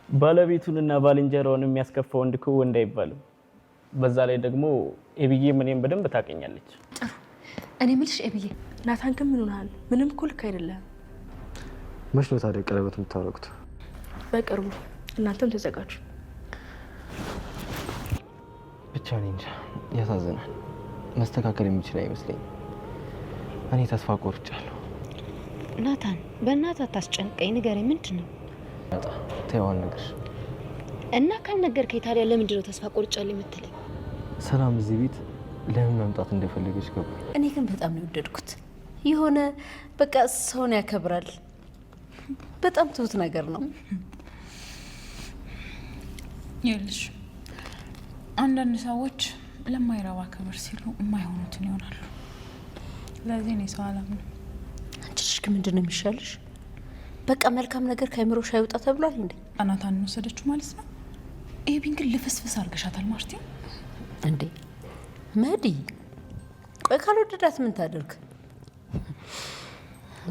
ባለቤቱንና ባልንጀራውን የሚያስከፋው ወንድ እኮ ወንድ አይባልም። በዛ ላይ ደግሞ ኤብዬ ምንም በደንብ ታቀኛለች። ጥሩ እኔ ምልሽ ኤብዬ ናታን ግን ምን ሆነሃል? ምንም እኮ ልክ አይደለም። መች ነው ታዲያ ቀለበት የምታረጉት? በቅርቡ እናንተም ተዘጋጁ። ብቻ እኔ እንጃ ያሳዝናል። መስተካከል የሚችል አይመስለኝም። እኔ ተስፋ ቆርጫለሁ። ናታን በእናትህ አታስጨንቀኝ፣ ንገረኝ ምንድን ነው? ተይዋል ነገር እና ካልነገርከኝ ታዲያ ለምንድን ነው ተስፋ ቆርጫለሁ የምትለኝ? ሰላም እዚህ ቤት ለምን መምጣት እንደፈለገች ገባኝ። እኔ ግን በጣም ነው የወደድኩት። የሆነ በቃ ሰውን ያከብራል። በጣም ትሁት ነገር ነው። ይኸውልሽ አንዳንድ ሰዎች ለማይረባ ክብር ሲሉ የማይሆኑትን ይሆናሉ። ለዚህ ነው ሰው አላምነው። አንቺ ልጅ ግን ምንድን ነው የሚሻልሽ? በቃ መልካም ነገር ከአይምሮሽ አይወጣ ተብሏል እንዴ? ናታን ወሰደችው ማለት ነው። ኤቢን ግን ልፍስፍስ አድርገሻታል ማርቲ። እንዴ መዲ ቆይ ካልወደዳት ምን ታደርግ?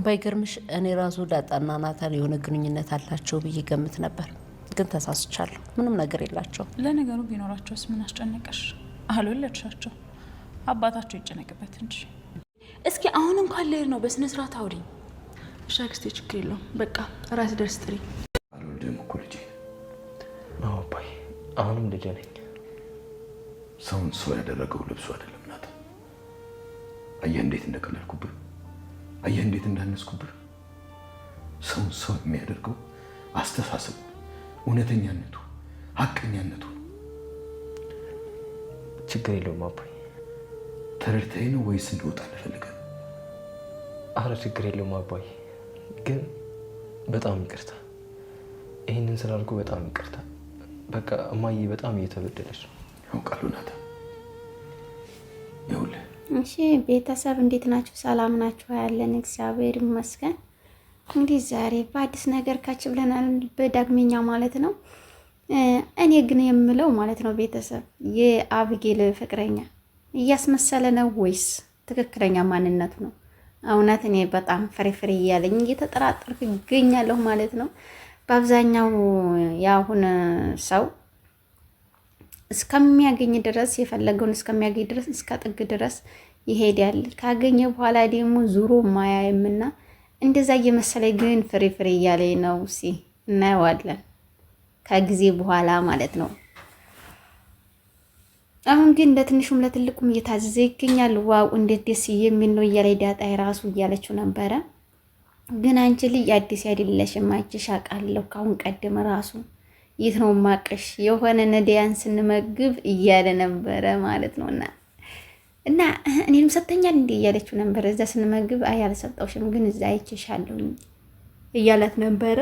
ባይገርምሽ እኔ ራሱ ዳጣና ናታን የሆነ ግንኙነት አላቸው ብዬ ገምት ነበር፣ ግን ተሳስቻለሁ። ምንም ነገር የላቸው። ለነገሩ ቢኖራቸውስ ምን አስጨነቀሽ? አልወለድሻቸው፣ አባታቸው ይጨነቅበት እንጂ። እስኪ አሁን እንኳን ልሄድ ነው፣ በስነ ስርዓት አውሪኝ። እሺ አክስቴ ችግር የለውም። በቃ ራስ ደርስ ጥሪ። አልወልድም እኮ ልጄ። አዎ አባዬ አሁንም ልጄ ነኝ። ሰውን ሰው ያደረገው ልብሱ አይደለም ናት። አየህ እንዴት እንደቀለልኩብህ፣ አየህ እንዴት እንዳነስኩብህ። ሰውን ሰው የሚያደርገው አስተሳሰቡ፣ እውነተኛነቱ፣ ሀቀኛነቱ። ችግር የለውም አባዬ። ተረድተኸኝ ነው ወይስ እንደወጣ ፈልገህ? አረ ችግር የለውም አባዬ፣ ግን በጣም ይቅርታ። ይህንን ስላልኩ በጣም ይቅርታ። በቃ እማዬ በጣም እየተበደለች ነው። ያውቃሉ ናታ። ይኸውልህ እሺ ቤተሰብ እንዴት ናችሁ? ሰላም ናችሁ? ያለን እግዚአብሔር ይመስገን። እንግዲህ ዛሬ በአዲስ ነገር ካች ብለናል፣ በዳግመኛ ማለት ነው። እኔ ግን የምለው ማለት ነው ቤተሰብ የአብጌል ፍቅረኛ እያስመሰለ ነው ወይስ ትክክለኛ ማንነቱ ነው? እውነት እኔ በጣም ፍሬ እያለኝ እየተጠራጠርኩ ይገኛለሁ ማለት ነው። በአብዛኛው የአሁን ሰው እስከሚያገኝ ድረስ የፈለገውን እስከሚያገኝ ድረስ እስከ ጥግ ድረስ ይሄዳል። ካገኘ በኋላ ደግሞ ዙሮ ማያየምና እንደዛ እየመሰለኝ ግን ፍሬ እያለኝ ነው። እናየዋለን ከጊዜ በኋላ ማለት ነው። አሁን ግን ለትንሹም ለትልቁም እየታዘዘ ይገኛል። ዋው እንዴት ደስ የሚል ነው እያለ ዳጣ ራሱ እያለችው ነበረ። ግን አንቺ ልጅ አዲስ አይደለሽም፣ አይቼሽ አውቃለሁ ካሁን ቀደም ራሱ የት ነው ማቀሽ የሆነ ነዲያን ስንመግብ እያለ ነበረ ማለት ነውና እና እኔንም ሰተኛል እንዴ እያለችው ነበረ። እዛ ስንመግብ አይ አልሰጠውሽም ግን እዛ አይቼሻለሁ እያላት ነበረ።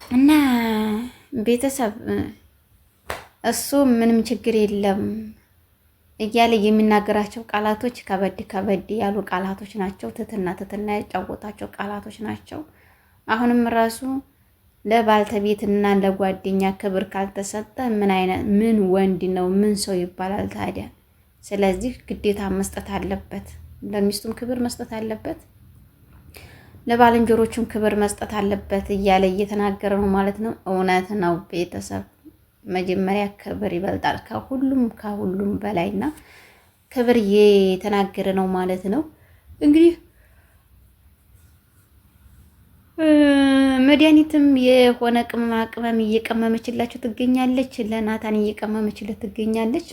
እና ቤተሰብ እሱ ምንም ችግር የለም እያለ የሚናገራቸው ቃላቶች ከበድ ያሉ ቃላቶች ናቸው። ትትና ያጫወታቸው ቃላቶች ናቸው። አሁንም ራሱ ለባልተቤትና ለጓደኛ ክብር ካልተሰጠ ምን ወንድ ነው? ምን ሰው ይባላል ታዲያ? ስለዚህ ግዴታ መስጠት አለበት። ለሚስቱም ክብር መስጠት አለበት፣ ለባልንጀሮቹም ክብር መስጠት አለበት እያለ እየተናገረ ነው ማለት ነው። እውነት ነው ቤተሰብ፣ መጀመሪያ ክብር ይበልጣል ከሁሉም በላይና ክብር እየተናገረ ነው ማለት ነው። እንግዲህ መድኃኒትም የሆነ ቅመም እየቀመመችላችሁ ትገኛለች። ለናታን እየቀመመችለት ትገኛለች።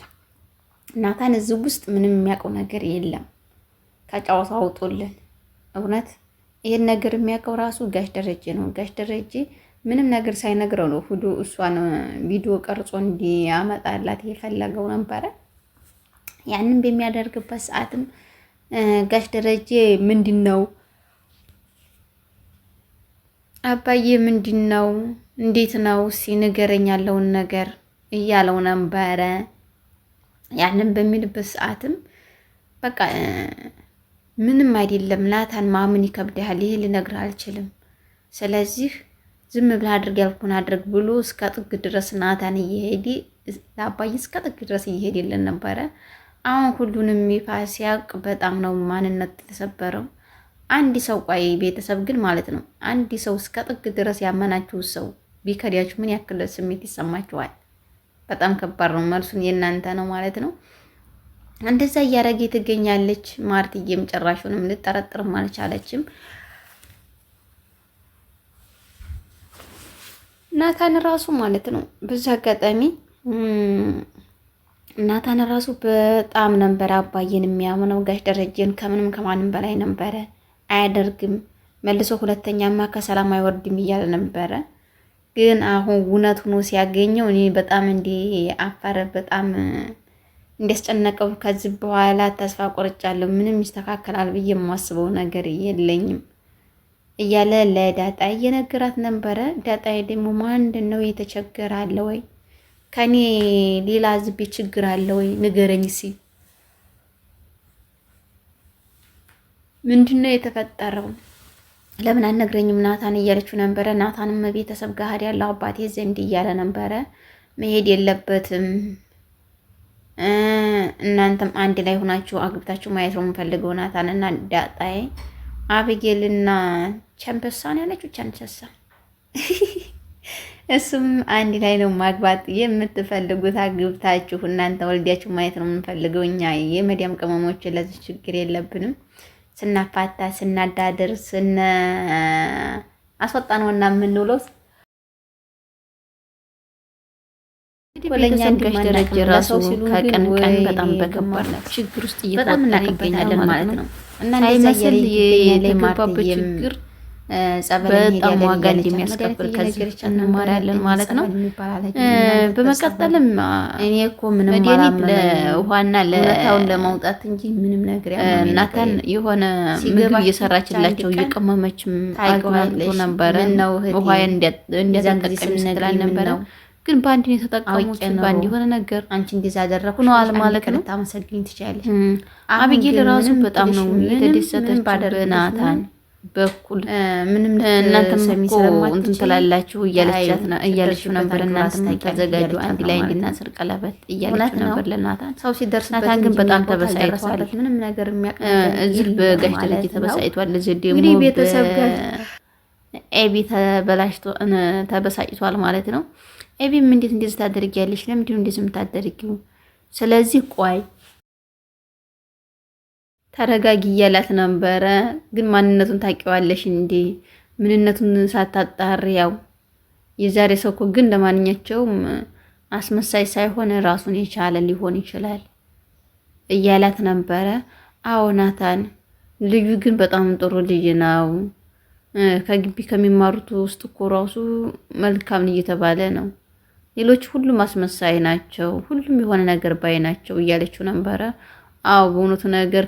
ናታን እዚህ ውስጥ ምንም የሚያውቀው ነገር የለም። ከጫወታው አውጦልን እውነት ይሄን ነገር የሚያውቀው ራሱ ጋሽ ደረጀ ነው። ጋሽ ደረጀ ምንም ነገር ሳይነግረው ነው ሁሉ እሷን ቪዲዮ ቀርጾ እንዲያመጣላት የፈለገው ነበረ። ያንን በሚያደርግበት ሰዓትም ጋሽ ደረጀ ምንድነው አባዬ ምንድነው እንዴት ነው ሲነገረኝ ያለውን ነገር እያለው ነበረ። ያንን በሚልበት ሰዓትም በቃ ምንም አይደለም ናታን ማመን ይከብዳል፣ ይሄ ልነግርህ አልችልም፣ ስለዚህ ዝም ብለህ አድርግ ያልኩህን አድርግ ብሎ እስከ ጥግ ድረስ ናታን እየሄደ አባዬ እስከ ጥግ ድረስ እየሄደልን ነበረ። አሁን ሁሉንም ይፋ ሲያውቅ በጣም ነው ማንነት የተሰበረው። አንድ ሰው ቆይ ቤተሰብ ግን ማለት ነው አንድ ሰው እስከ ጥግ ድረስ ያመናችሁ ሰው ቢከዳችሁ ምን ያክል ስሜት ይሰማችኋል? በጣም ከባድ ነው። መልሱን የእናንተ ነው ማለት ነው። እንደዛ እያደረገ ትገኛለች። ማርትዬም ጭራሹንም ልጠረጥርም አልቻለችም። ናታን ራሱ ማለት ነው በዚህ አጋጣሚ ናታን ራሱ በጣም ነበረ አባዬን የሚያምነው። ጋሽ ደረጀን ከምንም ከማንም በላይ ነበረ። አያደርግም መልሶ ሁለተኛማ ከሰላም አይወርድም እያለ ነበረ። ግን አሁን እውነት ሆኖ ሲያገኘው እኔ በጣም አፈረ፣ በጣም እንዲያስጨነቀው ከዚህ በኋላ ተስፋ ቆርጫለሁ፣ ምንም ይስተካከላል ብዬ የማስበው ነገር የለኝም እያለ ለዳጣ እየነገራት ነበረ። ዳጣዬ ደግሞ ምንድን ነው የተቸገረ አለ ወይ? ከኔ ሌላ ዝቤ ችግር አለ ወይ? ንገረኝ ሲ ምንድነው የተፈጠረው? ለምን አልነግረኝም ናታን እያለችው ነበረ። ናታንም ቤተሰብ ጋር ያለው አባቴ ዘንድ እያለ ነበረ። መሄድ የለበትም እናንተም አንድ ላይ ሆናችሁ አግብታችሁ ማየት ነው የምፈልገው ናታን እና ዳጣዬ አብጌልና ቸምፐሳን ያለችው ቸንቸሳ እሱም አንድ ላይ ነው ማግባት የምትፈልጉት አግብታችሁ እናንተ ወልዲያችሁ ማየት ነው የምንፈልገው። እኛ የመዲያም ቅመሞች ለዚህ ችግር የለብንም። ስናፋታ ስናዳድር አስወጣ ነውና የምንውለው ወለኛ ጋሽ ደረጀ ራሱ ከቀን ቀን በጣም በከባድ ችግር ውስጥ እየተወጣ ይገኛል ማለት ነው። እና ሳይመስል የተገባበት ችግር በጣም ዋጋ እንደሚያስከፍል ከዚህ እንማራለን ማለት ነው። በመቀጠልም እኔ እኮ ምንም መድኃኒት ለውሃና ለታውን ለማውጣት እንጂ ምንም ነገር ናታን የሆነ ምግብ እየሰራችላቸው እየቀመመችም አግባቶ ነበረ። ውሃ እንዲያጠቀም ስትላል ነበረ። ግን በአንድ ነው የተጠቀሙት። በአንድ የሆነ ነገር አንቺ እንደዛ አደረኩ ነው አለ ማለት ነው። ታመሰግኝ ትችላለሽ። አብጌል ራሱ በጣም ነው የተደሰተች በናታን በኩል ምንም እናንተም እኮ እንትን ትላላችሁ እያለችው ነበር። እናንተም ተዘጋጁ አንድ ላይ እንድናስር ቀለበት እያለችው ነበር ለናታን። ሰው ሲደርስበት ናታን ግን በጣም ተበሳይቷል። ምንም ነገር የሚያቀርብ እዚህ በጋሽ ደረጀ ተበሳይቷል። እዚህ ደግሞ ቤተሰብ ጋር ኤቢ ተበሳጭቷል ማለት ነው። ኤቢም እንዴት እንደዚህ ታደርጊያለሽ? ለምንድን ነው እንደዚህ የምታደርጊው? ስለዚህ ቆይ ተረጋጊ እያላት ነበረ። ግን ማንነቱን ታውቂዋለሽ እንዴ? ምንነቱን ሳታጣሪ ያው የዛሬ ሰው እኮ ግን ለማንኛቸውም አስመሳይ ሳይሆን ራሱን የቻለ ሊሆን ይችላል እያላት ነበረ። አዎ ናታን ልዩ ግን በጣም ጥሩ ልጅ ነው። ከግቢ ከሚማሩት ውስጥ እኮ ራሱ መልካም ልጅ እየተባለ ነው። ሌሎች ሁሉም አስመሳይ ናቸው፣ ሁሉም የሆነ ነገር ባይ ናቸው እያለችው ነበረ። አዎ በእውነቱ ነገር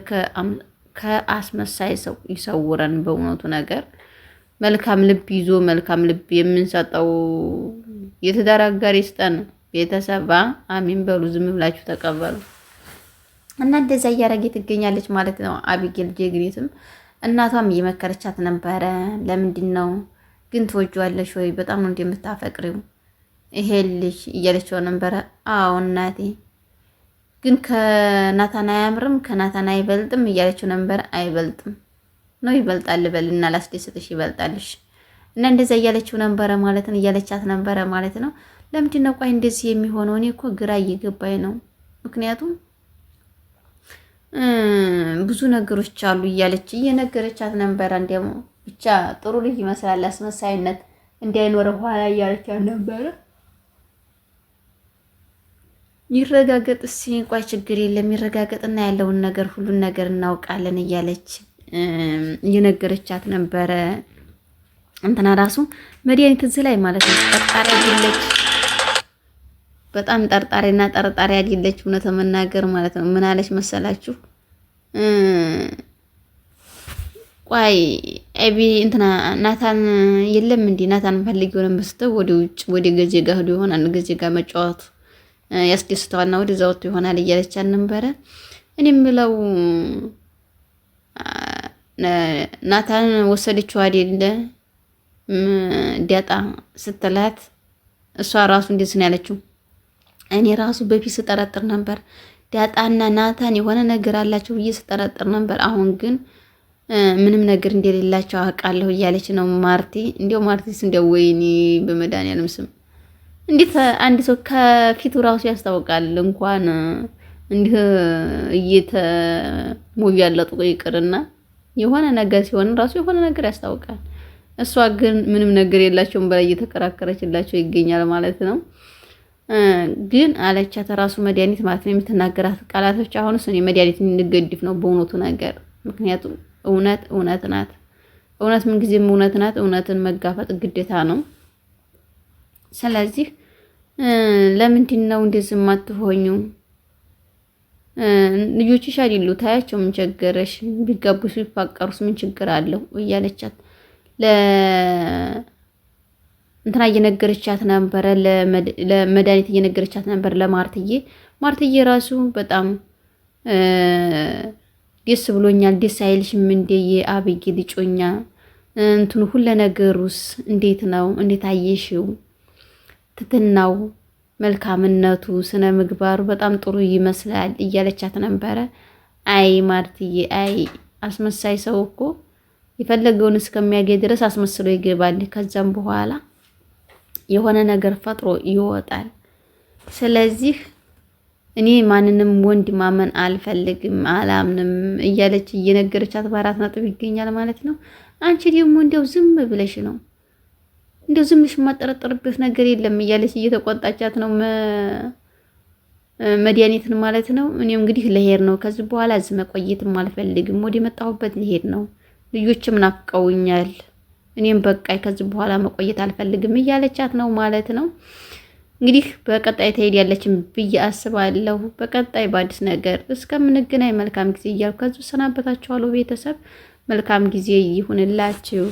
ከአስመሳይ ሰው ይሰውረን። በእውነቱ ነገር መልካም ልብ ይዞ መልካም ልብ የምንሰጠው የትዳር አጋር ይስጠን። ቤተሰባ አሚን በሉ፣ ዝም ብላችሁ ተቀበሉ። እና እንደዛ እያደረገ ትገኛለች ማለት ነው። አቢጌል ጀግኒትም እናቷም እየመከረቻት ነበረ። ለምንድን ነው ግን ትወጂዋለሽ ወይ? በጣም ነው እንደምታፈቅሪው ይሄ ልጅ እያለችው ነበረ። አዎ እናቴ ግን ከናታን አያምርም፣ ከናታን አይበልጥም እያለችው ነበረ። አይበልጥም ነው ይበልጣል በልና ላስደስትሽ ይበልጣልሽ። እና እንደዛ እያለችው ነበረ ማለት ነው፣ እያለቻት ነበረ ማለት ነው። ለምንድን ነው ቆይ እንደዚህ የሚሆነው? እኔ እኮ ግራ እየገባኝ ነው። ምክንያቱም ብዙ ነገሮች አሉ እያለች እየነገረቻት ነበረ። እንደሞ ብቻ ጥሩ ልጅ ይመስላል፣ አስመሳይነት እንዳይኖር ኋላ እያለቻት ነበረ። ይረጋገጥ እስኪ ቆይ ችግር የለም ይረጋገጥና ያለውን ነገር ሁሉን ነገር እናውቃለን እያለች እየነገረቻት ነበረ። እንትና ራሱ መድኃኒት እዚህ ላይ ማለት ነው ጠርጣሪ አይደለች፣ በጣም ጠርጣሪና ጠርጣሪ አይደለች። እውነት መናገር ማለት ነው ምን አለች መሰላችሁ? ቆይ ኤቢ እንትና ናታን የለም እንዴ? ናታን ፈልጊው ነው በስተው ወደ ውጭ ወደ ገዜ ጋር ሄዶ ይሆናል፣ ገዜ ጋር መጫወቱ ያስደስተዋልና ወደ ዛውቱ ይሆናል እያለች ነበረ። እኔ የምለው ናታን ወሰደችው አይደለ ዳጣ ስትላት እሷ ራሱ እንደዚህ ነው ያለችው። እኔ ራሱ በፊት ስጠረጥር ነበር ዳጣና ናታን የሆነ ነገር አላቸው ብዬ ስጠረጥር ነበር። አሁን ግን ምንም ነገር እንደሌላቸው አውቃለሁ እያለች ነው ማርቲ። እንዲያው ማርቲስ እንዲያው ወይኔ በመድኃኒዓለም ስም እንዴት አንድ ሰው ከፊቱ ራሱ ያስታውቃል። እንኳን እንዲህ ሙቪ ያለጡ ይቅርና የሆነ ነገር ሲሆን ራሱ የሆነ ነገር ያስታውቃል። እሷ ግን ምንም ነገር የላቸውም በላይ እየተከራከረችላቸው ይገኛል ማለት ነው። ግን አለቻት ራሱ መድኃኒት ማለት ነው የምትናገራት ቃላቶች። አሁንስ እኔ መድኃኒት እንድገድፍ ነው በእውነቱ ነገር። ምክንያቱም እውነት ናት። እውነት ምንጊዜም እውነት ናት። እውነትን መጋፈጥ ግዴታ ነው። ስለዚህ ለምንድን ነው እንደዚህ የማትሆኙ? ልጆችሽ አይደሉ ታያቸው፣ ምን ቸገረሽ? ቢጋቡስ ቢፋቀሩስ ምን ችግር አለው? እያለቻት እንትና እየነገረቻት ነበረ፣ ለመድኃኒት እየነገረቻት ነበር ለማርትዬ። ማርትዬ ራሱ በጣም ደስ ብሎኛል። ደስ አይልሽም እንዴ የአብይ ልጮኛ እንትኑ ሁሉ ነገሩስ እንዴት ነው? እንዴት አየሽው? ትትናው፣ መልካምነቱ፣ ስነ ምግባሩ በጣም ጥሩ ይመስላል እያለቻት ነበረ። አይ ማርትዬ፣ አይ አስመሳይ ሰው እኮ የፈለገውን እስከሚያገኝ ድረስ አስመስሎ ይገባል። ከዛም በኋላ የሆነ ነገር ፈጥሮ ይወጣል። ስለዚህ እኔ ማንንም ወንድ ማመን አልፈልግም፣ አላምንም እያለች እየነገረቻት በአራት ነጥብ ይገኛል ማለት ነው። አንቺ ደግሞ እንዲያው ዝም ብለሽ ነው እንደው ዝም ብለሽ የማጠረጥርበት ነገር የለም እያለች እየተቆጣቻት ነው መድኃኒትን ማለት ነው። እኔም እንግዲህ ልሄድ ነው ከዚህ በኋላ እዚህ መቆየትም አልፈልግም፣ ወደ መጣሁበት ልሄድ ነው። ልጆችም ናፍቀውኛል። እኔም በቃይ ከዚህ በኋላ መቆየት አልፈልግም እያለቻት ነው ማለት ነው። እንግዲህ በቀጣይ ትሄዳለች ብዬ አስባለሁ። በቀጣይ በአዲስ ነገር እስከምንገናኝ መልካም ጊዜ እያልኩ ከዚህ ሰናበታችኋለሁ። ቤተሰብ መልካም ጊዜ ይሁንላችሁ።